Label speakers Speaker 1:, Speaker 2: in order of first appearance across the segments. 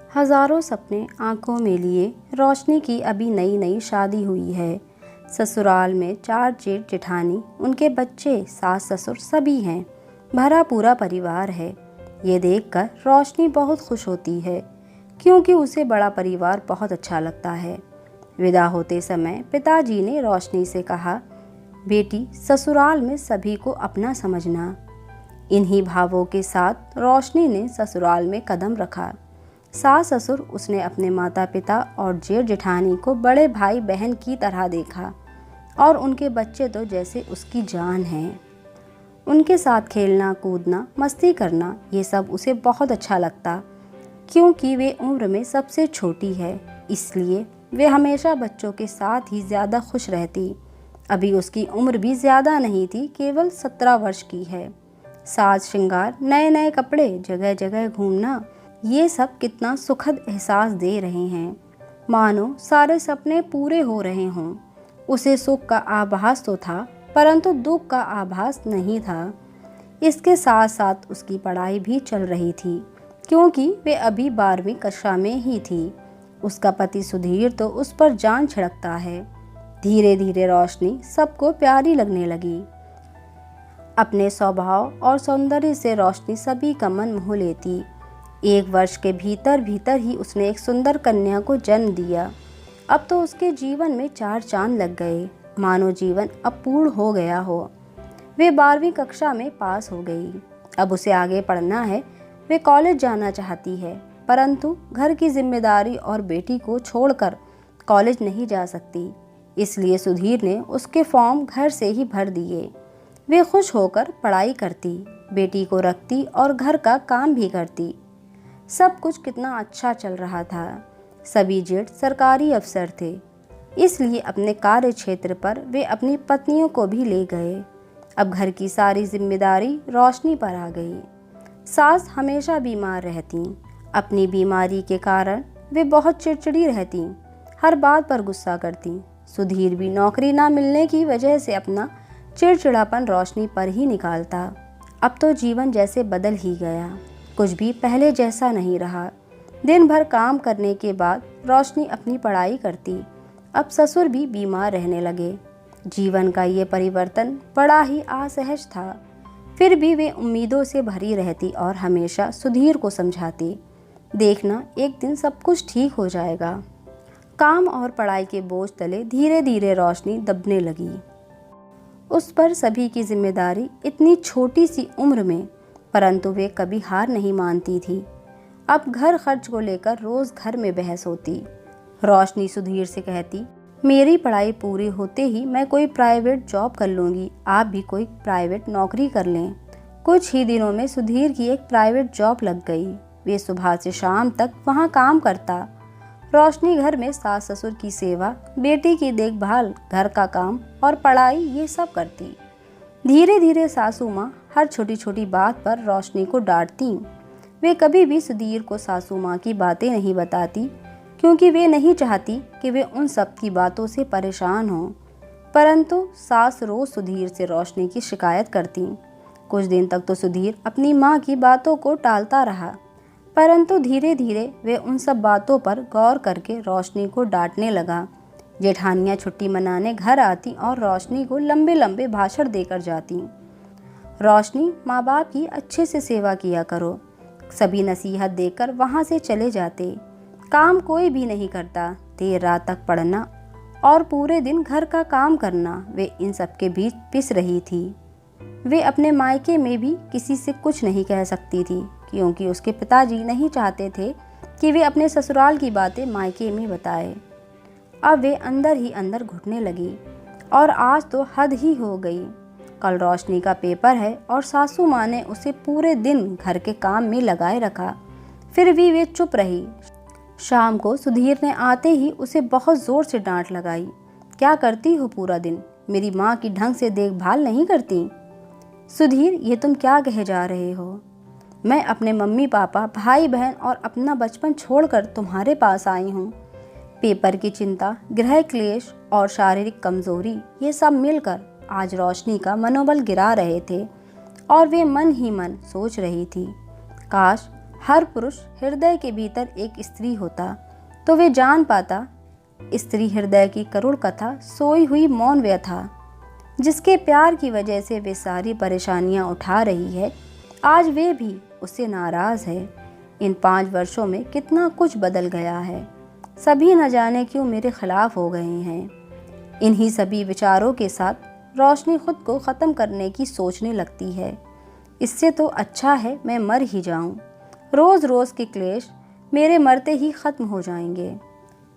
Speaker 1: हजारों सपने आंखों में लिए रोशनी की अभी नई नई शादी हुई है। ससुराल में 4 जेठ जेठानी, उनके बच्चे, सास ससुर सभी हैं। भरा पूरा परिवार है। ये देखकर रोशनी बहुत खुश होती है क्योंकि उसे बड़ा परिवार बहुत अच्छा लगता है। विदा होते समय पिताजी ने रोशनी से कहा, बेटी, ससुराल में सभी को अपना समझना। इन्हीं भावों के साथ रोशनी ने ससुराल में कदम रखा। सास ससुर उसने अपने माता पिता और जेठ जेठानी को बड़े भाई बहन की तरह देखा और उनके बच्चे तो जैसे उसकी जान हैं। उनके साथ खेलना कूदना मस्ती करना ये सब उसे बहुत अच्छा लगता क्योंकि वे उम्र में सबसे छोटी है, इसलिए वे हमेशा बच्चों के साथ ही ज़्यादा खुश रहती। अभी उसकी उम्र भी ज़्यादा नहीं थी, केवल 17 वर्ष की है। साज श्रृंगार, नए नए कपड़े, जगह जगह घूमना, ये सब कितना सुखद एहसास दे रहे हैं, मानो सारे सपने पूरे हो रहे हों। उसे सुख का आभास तो था, परंतु दुख का आभास नहीं था। इसके साथ साथ उसकी पढ़ाई भी चल रही थी क्योंकि वे अभी 12वीं कक्षा में ही थी। उसका पति सुधीर तो उस पर जान छिड़कता है। धीरे धीरे रोशनी सबको प्यारी लगने लगी। अपने स्वभाव और सौंदर्य से रोशनी सभी का मन मोह लेती। 1 वर्ष के भीतर भीतर ही उसने एक सुंदर कन्या को जन्म दिया। अब तो उसके जीवन में 4 चांद लग गए, मानो जीवन अब पूर्ण हो गया हो। वे 12वीं कक्षा में पास हो गई। अब उसे आगे पढ़ना है। वे कॉलेज जाना चाहती है, परंतु घर की जिम्मेदारी और बेटी को छोड़कर कॉलेज नहीं जा सकती। इसलिए सुधीर ने उसके फॉर्म घर से ही भर दिए। वे खुश होकर पढ़ाई करती, बेटी को रखती और घर का काम भी करती। सब कुछ कितना अच्छा चल रहा था। सभी जेठ सरकारी अफसर थे, इसलिए अपने कार्य क्षेत्र पर वे अपनी पत्नियों को भी ले गए। अब घर की सारी जिम्मेदारी रोशनी पर आ गई। सास हमेशा बीमार रहती। अपनी बीमारी के कारण वे बहुत चिड़चिड़ी रहती, हर बात पर गुस्सा करती। सुधीर भी नौकरी ना मिलने की वजह से अपना चिड़चिड़ापन रोशनी पर ही निकालता। अब तो जीवन जैसे बदल ही गया, कुछ भी पहले जैसा नहीं रहा। दिन भर काम करने के बाद रोशनी अपनी पढ़ाई करती। अब ससुर भी बीमार रहने लगे। जीवन का ये परिवर्तन बड़ा ही असहज था। फिर भी वे उम्मीदों से भरी रहती और हमेशा सुधीर को समझाती, देखना एक दिन सब कुछ ठीक हो जाएगा। काम और पढ़ाई के बोझ तले धीरे धीरे रोशनी दबने लगी। उस पर सभी की जिम्मेदारी इतनी छोटी सी उम्र में, परंतु वे कभी हार नहीं मानती थी। अब घर खर्च को लेकर रोज घर में बहस होती। रोशनी सुधीर से कहती, मेरी पढ़ाई पूरी होते ही मैं कोई प्राइवेट जॉब कर लूँगी, आप भी कोई प्राइवेट नौकरी कर लें। कुछ ही दिनों में सुधीर की एक प्राइवेट जॉब लग गई। वे सुबह से शाम तक वहाँ काम करता। रोशनी घर में सास ससुर की सेवा, बेटी की देखभाल, घर का काम और पढ़ाई ये सब करती। धीरे धीरे सासू माँ हर छोटी छोटी बात पर रोशनी को डांटती। वे कभी भी सुधीर को सासू माँ की बातें नहीं बताती क्योंकि वे नहीं चाहती कि वे उन सब की बातों से परेशान हों। परंतु सास रोज सुधीर से रोशनी की शिकायत करती। कुछ दिन तक तो सुधीर अपनी माँ की बातों को टालता रहा, परंतु धीरे धीरे वे उन सब बातों पर गौर करके रोशनी को डांटने लगा। जेठानियाँ छुट्टी मनाने घर आती और रोशनी को लंबे लंबे भाषण देकर जाती। रोशनी, माँ बाप की अच्छे से सेवा किया करो। सभी नसीहत देकर वहाँ से चले जाते। काम कोई भी नहीं करता, देर रात तक पढ़ना और पूरे दिन घर का काम करना। वे इन सब के बीच पिस रही थी। वे अपने मायके में भी किसी से कुछ नहीं कह सकती थी क्योंकि उसके पिताजी नहीं चाहते थे कि वे अपने ससुराल की बातें मायके में बताए। अब वे अंदर ही अंदर घुटने लगी और आज तो हद ही हो गई। कल रोशनी का पेपर है और सासू माँ ने उसे पूरे दिन घर के काम में लगाए रखा, फिर भी वे चुप रही। शाम को सुधीर ने आते ही उसे बहुत जोर से डांट लगाई। क्या करती हो पूरा दिन? मेरी माँ की ढंग से देखभाल नहीं करती? सुधीर, ये तुम क्या कहे जा रहे हो? मैं अपने मम्मी पापा, भाई बहन और अपना बचपन छोड़कर तुम्हारे पास आई हूँ। पेपर की चिंता, गृह क्लेश और शारीरिक कमजोरी, ये सब मिलकर आज रोशनी का मनोबल गिरा रहे थे और वे मन ही मन सोच रही थी, काश हर पुरुष हृदय के भीतर एक स्त्री होता तो वे जान पाता स्त्री हृदय की करुण कथा, सोई हुई मौन व्यथा, जिसके प्यार की वजह से वे सारी परेशानियां उठा रही है। आज वे भी उससे नाराज है। इन 5 वर्षों में कितना कुछ बदल गया है। सभी न जाने क्यों मेरे खिलाफ हो गए हैं। इन्हीं सभी विचारों के साथ रोशनी खुद को ख़त्म करने की सोचने लगती है। इससे तो अच्छा है मैं मर ही जाऊं। रोज़ रोज़ के क्लेश मेरे मरते ही ख़त्म हो जाएंगे।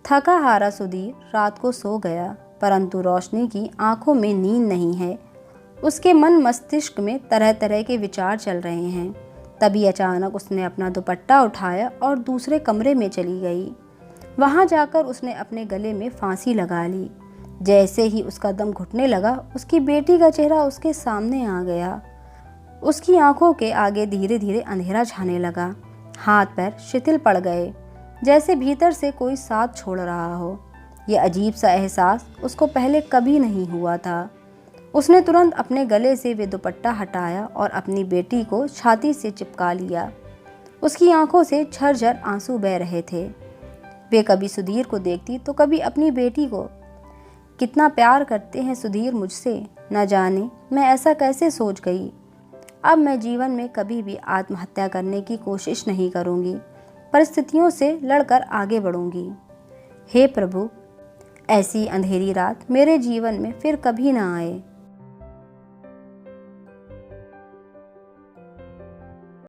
Speaker 1: थका हारा सुधीर रात को सो गया, परंतु रोशनी की आंखों में नींद नहीं है। उसके मन मस्तिष्क में तरह तरह के विचार चल रहे हैं। तभी अचानक उसने अपना दुपट्टा उठाया और दूसरे कमरे में चली गई। वहां जाकर उसने अपने गले में फांसी लगा ली। जैसे ही उसका दम घुटने लगा, उसकी बेटी का चेहरा उसके सामने आ गया। उसकी आंखों के आगे धीरे धीरे अंधेरा छाने लगा। हाथ पैर शिथिल पड़ गए, जैसे भीतर से कोई साथ छोड़ रहा हो। यह अजीब सा एहसास उसको पहले कभी नहीं हुआ था। उसने तुरंत अपने गले से वे दुपट्टा हटाया और अपनी बेटी को छाती से चिपका लिया। उसकी आंखों से झरझर आंसू बह रहे थे। वे कभी सुधीर को देखती तो कभी अपनी बेटी को। कितना प्यार करते हैं सुधीर मुझसे, न जाने मैं ऐसा कैसे सोच गई। अब मैं जीवन में कभी भी आत्महत्या करने की कोशिश नहीं करूंगी। परिस्थितियों से लड़कर आगे बढ़ूंगी। हे प्रभु, ऐसी अंधेरी रात मेरे जीवन में फिर कभी ना आए।